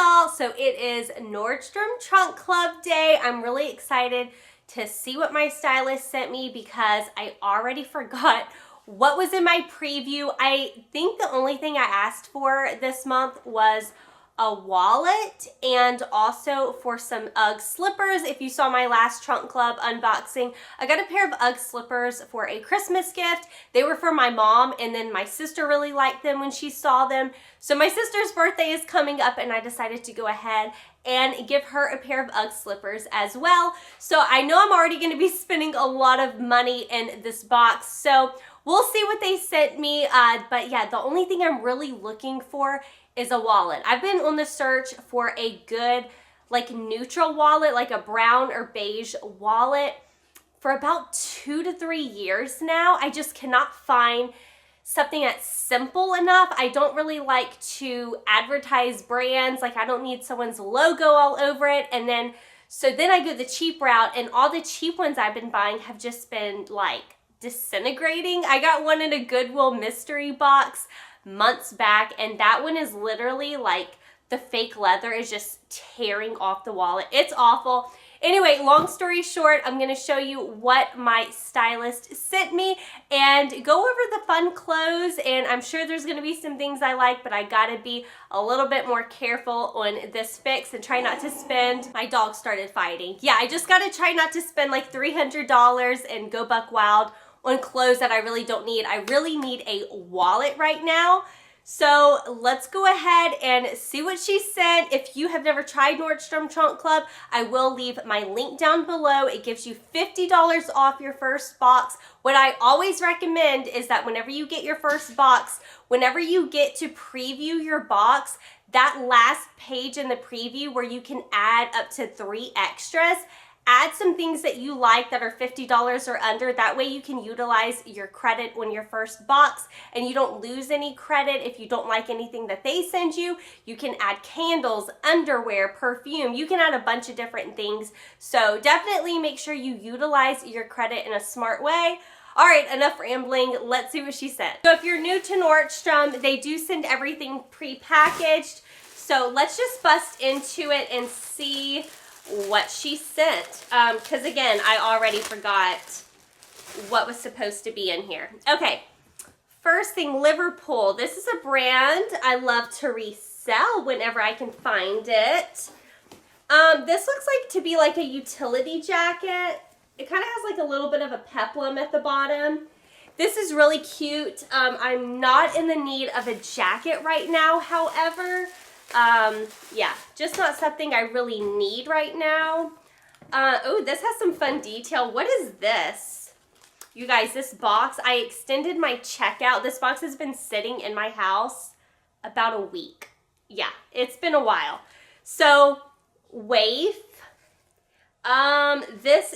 y'all, so it is Nordstrom Trunk Club day. I'm really excited to see what my stylist sent me because I already forgot what was in my preview. I think the only thing I asked for this month was a wallet and also for some UGG slippers. If you saw my last Trunk Club unboxing, I got a pair of UGG slippers for a Christmas gift. They were for my mom, and then my sister really liked them when she saw them. So my sister's birthday is coming up and I decided to go ahead and give her a pair of UGG slippers as well. So I know I'm already going to be spending a lot of money in this box. So we'll see what they sent me. But yeah, the only thing I'm really looking for is a wallet. I've been on the search for a good like neutral wallet, like a brown or beige wallet for about 2 to 3 years now. I just cannot find something that's simple enough. I don't really like to advertise brands. Like I don't need someone's logo all over it. And then, so then I go the cheap route, and all the cheap ones I've been buying have just been like disintegrating. I got one in a Goodwill mystery box months back, and that one is literally like the fake leather is just tearing off the wallet. It's awful. Anyway, long story short, I'm going to show you what my stylist sent me and go over the fun clothes, and I'm sure there's going to be some things I like, but I got to be a little bit more careful on this fix and try not to spend. My dog started fighting. Yeah, I just got to try not to spend like $300 and go buck wild on clothes that I really don't need. I really need a wallet right now. So let's go ahead and see what she sent. If you have never tried Nordstrom Trunk Club, I will leave my link down below. It gives you $50 off your first box. What I always recommend is that whenever you get your first box, whenever you get to preview your box, that last page in the preview where you can add up to 3 extras, add some things that you like that are $50 or under. That way you can utilize your credit on your first box and you don't lose any credit if you don't like anything that they send you. You can add candles, underwear, perfume. You can add a bunch of different things. So definitely make sure you utilize your credit in a smart way. All right, enough rambling. Let's see what she said. So if you're new to Nordstrom, they do send everything pre-packaged. So let's just bust into it and see what she sent, because again, I already forgot what was supposed to be in here. Okay, first thing, Liverpool. This is a brand I love to resell whenever I can find it. This looks like to be like a utility jacket. It kind of has like a little bit of a peplum at the bottom. This is really cute. I'm not in the need of a jacket right now, however. Yeah, just not something I really need right now. Oh, this has some fun detail. What is this? You guys, this box, I extended my checkout. This box has been sitting in my house about a week. Yeah, it's been a while. So, WAYF. This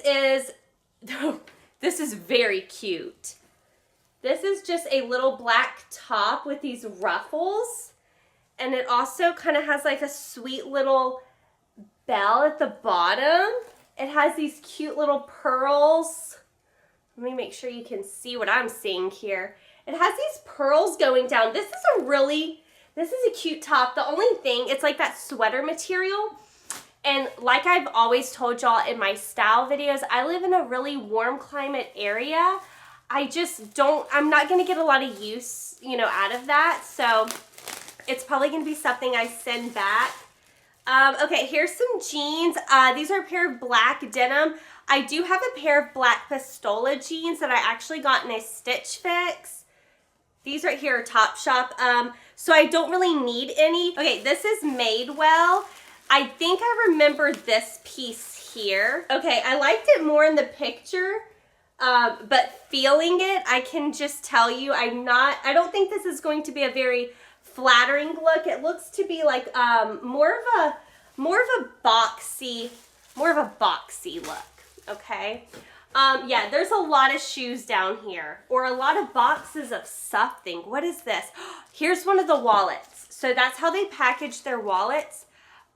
is very cute. This is just a little black top with these ruffles. And it also kind of has like a sweet little bell at the bottom. It has these cute little pearls. Let me make sure you can see what I'm seeing here. It has these pearls going down. This is a cute top. The only thing, it's like that sweater material. And like I've always told y'all in my style videos, I live in a really warm climate area. I'm not going to get a lot of use, out of that. So it's probably going to be something I send back. Okay, here's some jeans. These are a pair of black denim. I do have a pair of black Pistola jeans that I actually got in a Stitch Fix. These right here are Topshop. So I don't really need any. Okay, this is Madewell. I think I remember this piece here. Okay, I liked it more in the picture. But feeling it, I can just tell you I don't think this is going to be a very flattering look. It looks to be like more of a boxy look. Okay. Yeah, there's a lot of shoes down here, or a lot of boxes of something. What is this? Here's one of the wallets. So that's how they package their wallets.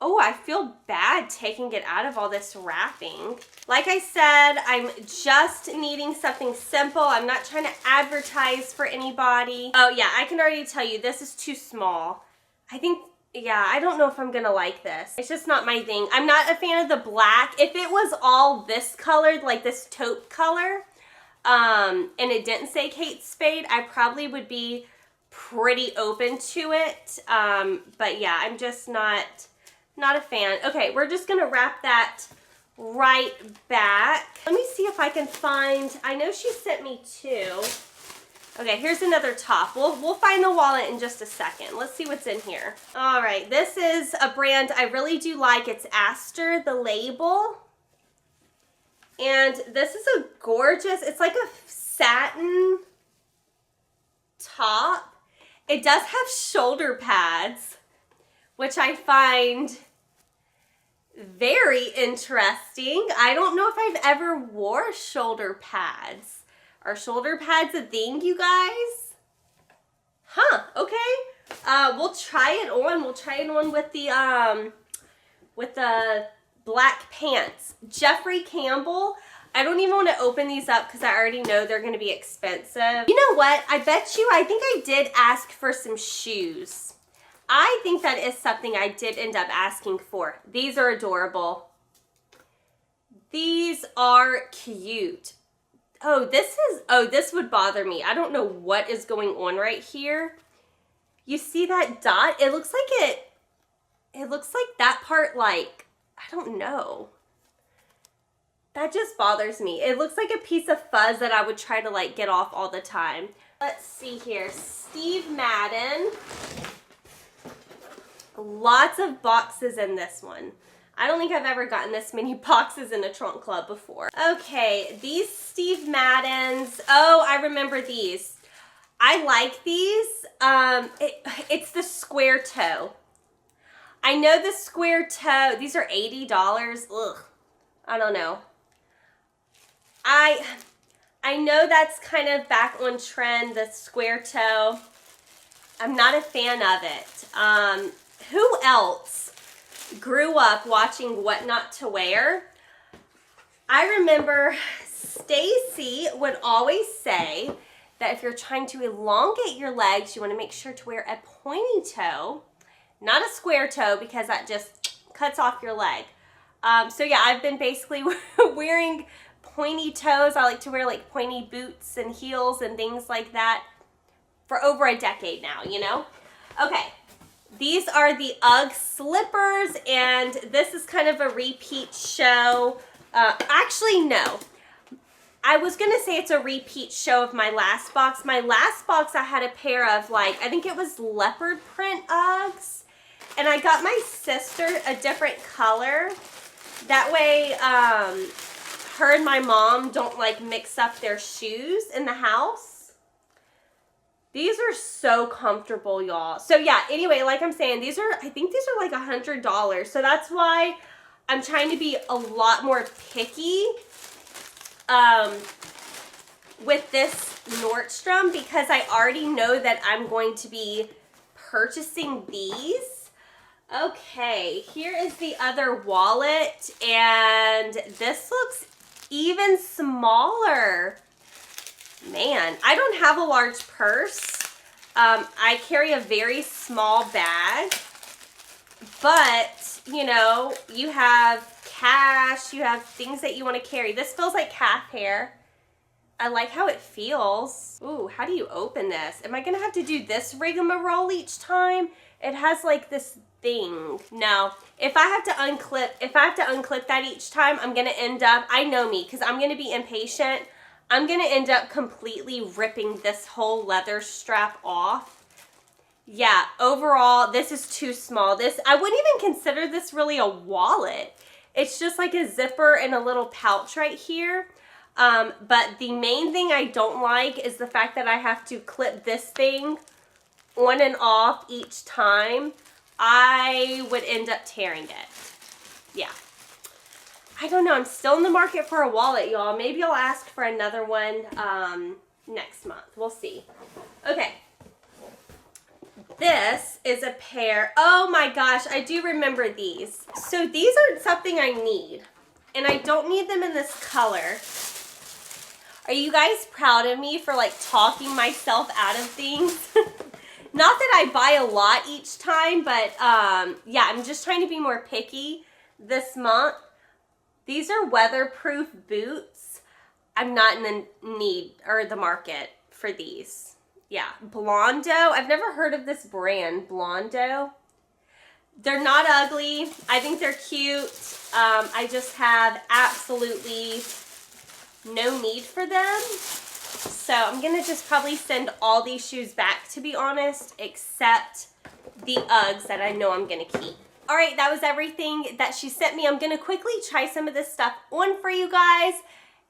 Oh, I feel bad taking it out of all this wrapping. Like I said, I'm just needing something simple. I'm not trying to advertise for anybody. Oh yeah, I can already tell you this is too small. I think Yeah, I don't know if I'm gonna like this. It's just not my thing. I'm not a fan of the black. If it was all this colored, like this taupe color, and it didn't say Kate Spade, I probably would be pretty open to it. But yeah, I'm just not a fan. Okay, we're just gonna wrap that right back. Let me see if I can find, I know she sent me two. Okay, here's another top. We'll find the wallet in just a second. Let's see what's in here. All right, this is a brand I really do like. It's ASTR, the label. And this is a gorgeous, it's like a satin top. It does have shoulder pads, which I find very interesting. I don't know if I've ever wore shoulder pads. Are shoulder pads a thing, you guys? Huh, okay. We'll try it on. We'll try it on with the black pants. Jeffrey Campbell. I don't even want to open these up because I already know they're going to be expensive. You know what? I bet you, I think I did ask for some shoes. I think that is something I did end up asking for. These are adorable. These are cute. Oh, this would bother me. I don't know what is going on right here. You see that dot? It looks like it looks like that part, like, I don't know. That just bothers me. It looks like a piece of fuzz that I would try to like get off all the time. Let's see here. Steve Madden. Lots of boxes in this one. I don't think I've ever gotten this many boxes in a trunk club before. Okay, these Steve Maddens. Oh, I remember these. I like these. It's the square toe. I know the square toe. These are $80. Ugh. I don't know. I know that's kind of back on trend, the square toe. I'm not a fan of it. Who else grew up watching What Not to Wear? I remember Stacy would always say that if you're trying to elongate your legs, you want to make sure to wear a pointy toe, not a square toe, because that just cuts off your leg. So yeah, I've been basically wearing pointy toes. I like to wear like pointy boots and heels and things like that for over a decade now, you know? Okay. These are the UGG slippers, and this is kind of a repeat show. Actually, no. I was going to say it's a repeat show of my last box. My last box, I had a pair of, like, I think it was leopard print UGGs, and I got my sister a different color. That way, her and my mom don't, like, mix up their shoes in the house. These are so comfortable, y'all. So yeah, anyway, like I'm saying, I think these are like $100. So that's why I'm trying to be a lot more picky with this Nordstrom, because I already know that I'm going to be purchasing these. Okay, here is the other wallet, and this looks even smaller. Man, I don't have a large purse. I carry a very small bag, but, you know, you have cash, you have things that you want to carry. This feels like calf hair. I like how it feels. Ooh, how do you open this? Am I going to have to do this rigmarole each time? It has like this thing. No, if I have to unclip that each time, I'm going to end up, I know me, because I'm going to be impatient. I'm going to end up completely ripping this whole leather strap off. Yeah, overall, this is too small. I wouldn't even consider this really a wallet. It's just like a zipper and a little pouch right here. But the main thing I don't like is the fact that I have to clip this thing on and off each time. I would end up tearing it. Yeah. I don't know. I'm still in the market for a wallet, y'all. Maybe I'll ask for another one next month. We'll see. Okay. This is a pair. Oh my gosh, I do remember these. So these are something I need, and I don't need them in this color. Are you guys proud of me for like talking myself out of things? Not that I buy a lot each time, but yeah, I'm just trying to be more picky this month. These are weatherproof boots. I'm not in the need or the market for these. Yeah, Blondo. I've never heard of this brand, Blondo. They're not ugly. I think they're cute. I just have absolutely no need for them. So I'm going to just probably send all these shoes back, to be honest, except the Uggs that I know I'm going to keep. All right, that was everything that she sent me. I'm going to quickly try some of this stuff on for you guys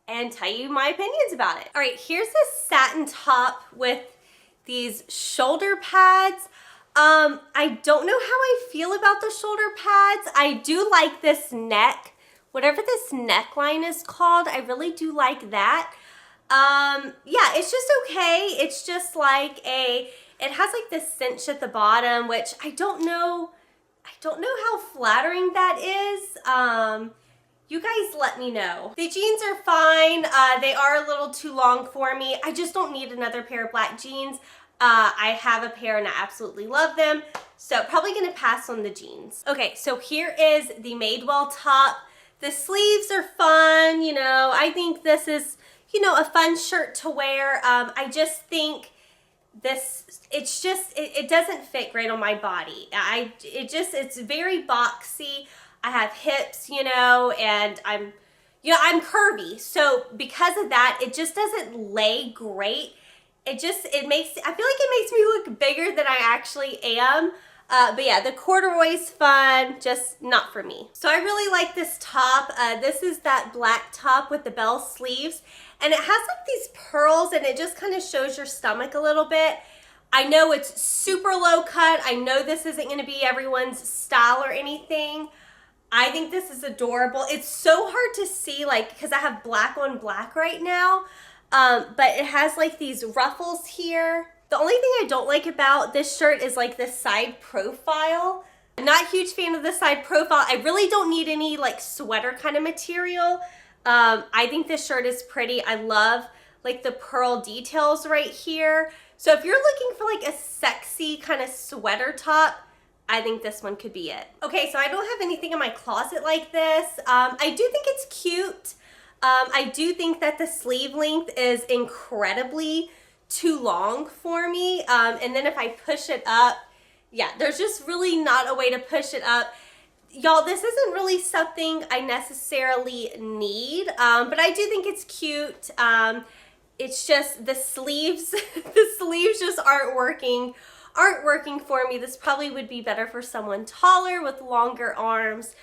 and tell you my opinions about it. All right, here's this satin top with these shoulder pads. I don't know how I feel about the shoulder pads. I do like this neck, whatever this neckline is called. I really do like that. Yeah, it's just okay. It's just like it has like this cinch at the bottom, which I don't know how flattering that is. You guys let me know. The jeans are fine. They are a little too long for me. I just don't need another pair of black jeans. I have a pair and I absolutely love them. So probably gonna pass on the jeans. Okay, so here is the Madewell top. The sleeves are fun, you know. I think this is, you know, a fun shirt to wear. I just think this, it doesn't fit great on my body. It's very boxy. I have hips, you know, and I'm curvy. So because of that, it just doesn't lay great. I feel like it makes me look bigger than I actually am. But yeah, the corduroy's fun, just not for me. So I really like this top. This is that black top with the bell sleeves. And it has like these pearls and it just kind of shows your stomach a little bit. I know it's super low cut. I know this isn't going to be everyone's style or anything. I think this is adorable. It's so hard to see, like, because I have black on black right now. But it has like these ruffles here. The only thing I don't like about this shirt is like this side profile. I'm not a huge fan of the side profile. I really don't need any like sweater kind of material. I think this shirt is pretty. I love like the pearl details right here. So if you're looking for like a sexy kind of sweater top, I think this one could be it. Okay, so I don't have anything in my closet like this. I do think it's cute. I do think that the sleeve length is incredibly too long for me. And then if I push it up, yeah, there's just really not a way to push it up. Y'all, this isn't really something I necessarily need, but I do think it's cute. It's just the sleeves, the sleeves just aren't working for me. This probably would be better for someone taller with longer arms.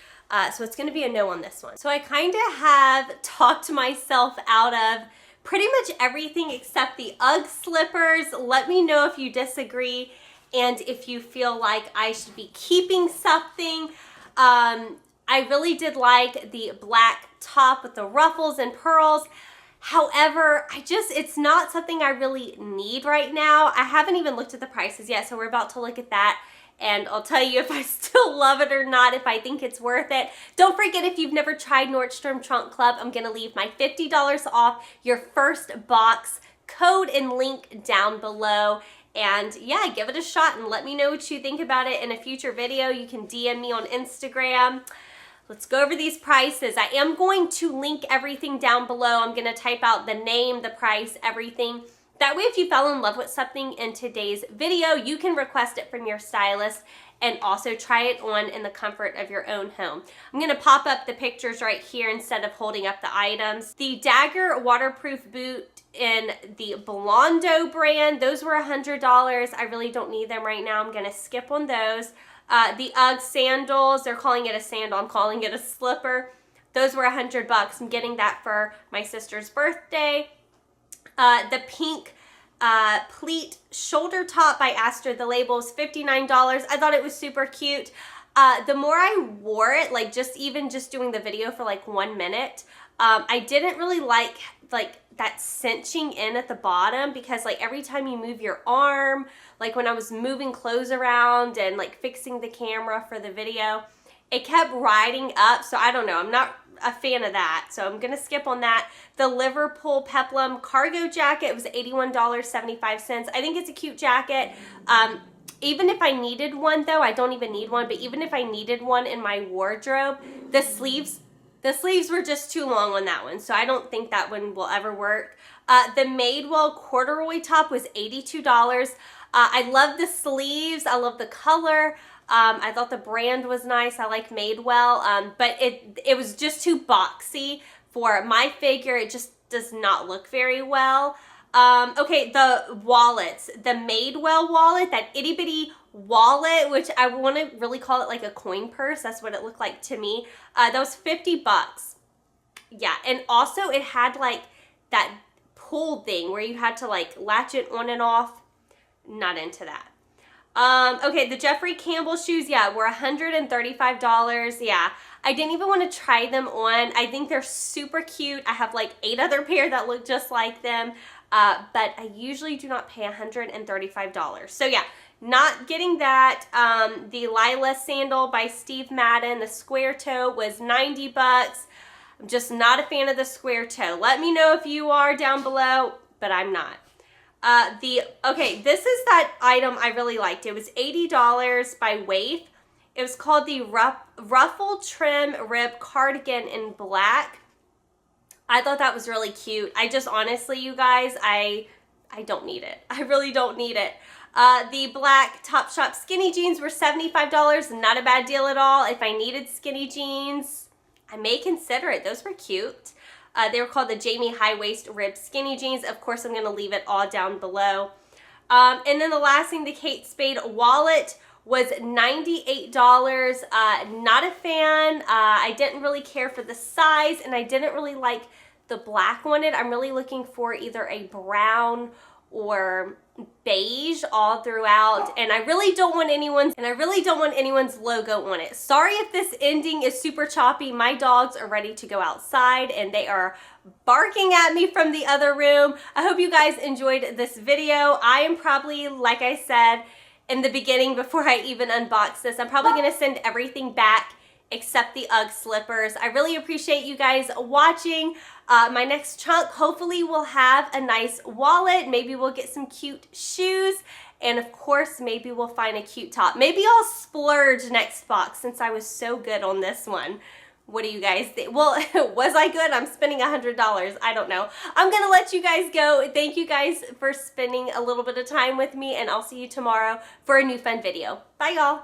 So it's going to be a no on this one. So I kind of have talked myself out of pretty much everything except the Ugg slippers. Let me know if you disagree and if you feel like I should be keeping something. I really did like the black top with the ruffles and pearls. However, it's not something I really need right now. I haven't even looked at the prices yet, so we're about to look at that. And I'll tell you if I still love it or not, if I think it's worth it. Don't forget, if you've never tried Nordstrom Trunk Club, I'm going to leave my $50 off your first box code and link down below. And yeah, give it a shot and let me know what you think about it in a future video. You can DM me on Instagram. Let's go over these prices. I am going to link everything down below. I'm going to type out the name, the price, everything. That way, if you fell in love with something in today's video, you can request it from your stylist and also try it on in the comfort of your own home. I'm going to pop up the pictures right here instead of holding up the items. The Daggar waterproof boot in the Blondo brand, those were $100. I really don't need them right now. I'm going to skip on those. The Ugg sandals, they're calling it a sandal. I'm calling it a slipper. Those were $100. I'm getting that for my sister's birthday. The pink pleat shoulder top by ASTR, the label is $59. I thought it was super cute. The more I wore it, like just doing the video for like 1 minute, I didn't really like that cinching in at the bottom, because like every time you move your arm, like when I was moving clothes around and like fixing the camera for the video, it kept riding up. So I don't know, I'm not a fan of that, so I'm gonna skip on that. The Liverpool Peplum cargo jacket was $81.75. I think it's a cute jacket. Even if I needed one, though, I don't even need one, but even if I needed one in my wardrobe, the sleeves were just too long on that one, so I don't think that one will ever work. The Madewell corduroy top was $82. I love the sleeves. I love the color. I thought the brand was nice. I like Madewell, but it was just too boxy for my figure. It just does not look very well. Okay, the wallets. The Madewell wallet, that itty bitty wallet, which I want to really call it like a coin purse. That's what it looked like to me. That was $50. Yeah, and also it had like that pull thing where you had to like latch it on and off. Not into that. Okay, the Jeffrey Campbell shoes, yeah, were $135. Yeah, I didn't even want to try them on. I think they're super cute. I have like 8 other pair that look just like them, but I usually do not pay $135. So yeah, not getting that. The Lilah sandal by Steve Madden, the square toe, was $90. I'm just not a fan of the square toe. Let me know if you are down below, but I'm not. Okay, this is that item I really liked. It was $80 by WAYF. It was called the Ruffle Trim Rib Cardigan in black. I thought that was really cute. I just honestly, you guys, I don't need it. I really don't need it. The black Topshop skinny jeans were $75. Not a bad deal at all. If I needed skinny jeans, I may consider it. Those were cute. They were called the Jamie High Waist Rib Skinny Jeans. Of course, I'm going to leave it all down below. And then the last thing, the Kate Spade wallet was $98. Not a fan. I didn't really care for the size, and I didn't really like the black on it. I'm really looking for either a brown or beige all throughout, and I really don't want anyone's logo on it. Sorry if this ending is super choppy. My dogs are ready to go outside and they are barking at me from the other room. I hope you guys enjoyed this video. I am probably, like I said in the beginning before I even unboxed this, I'm probably gonna send everything back except the UGG slippers. I really appreciate you guys watching. My next chunk hopefully will have a nice wallet. Maybe we'll get some cute shoes. And of course, maybe we'll find a cute top. Maybe I'll splurge next box since I was so good on this one. What do you guys think? Well, was I good? I'm spending $100. I don't know. I'm going to let you guys go. Thank you guys for spending a little bit of time with me, and I'll see you tomorrow for a new fun video. Bye, y'all.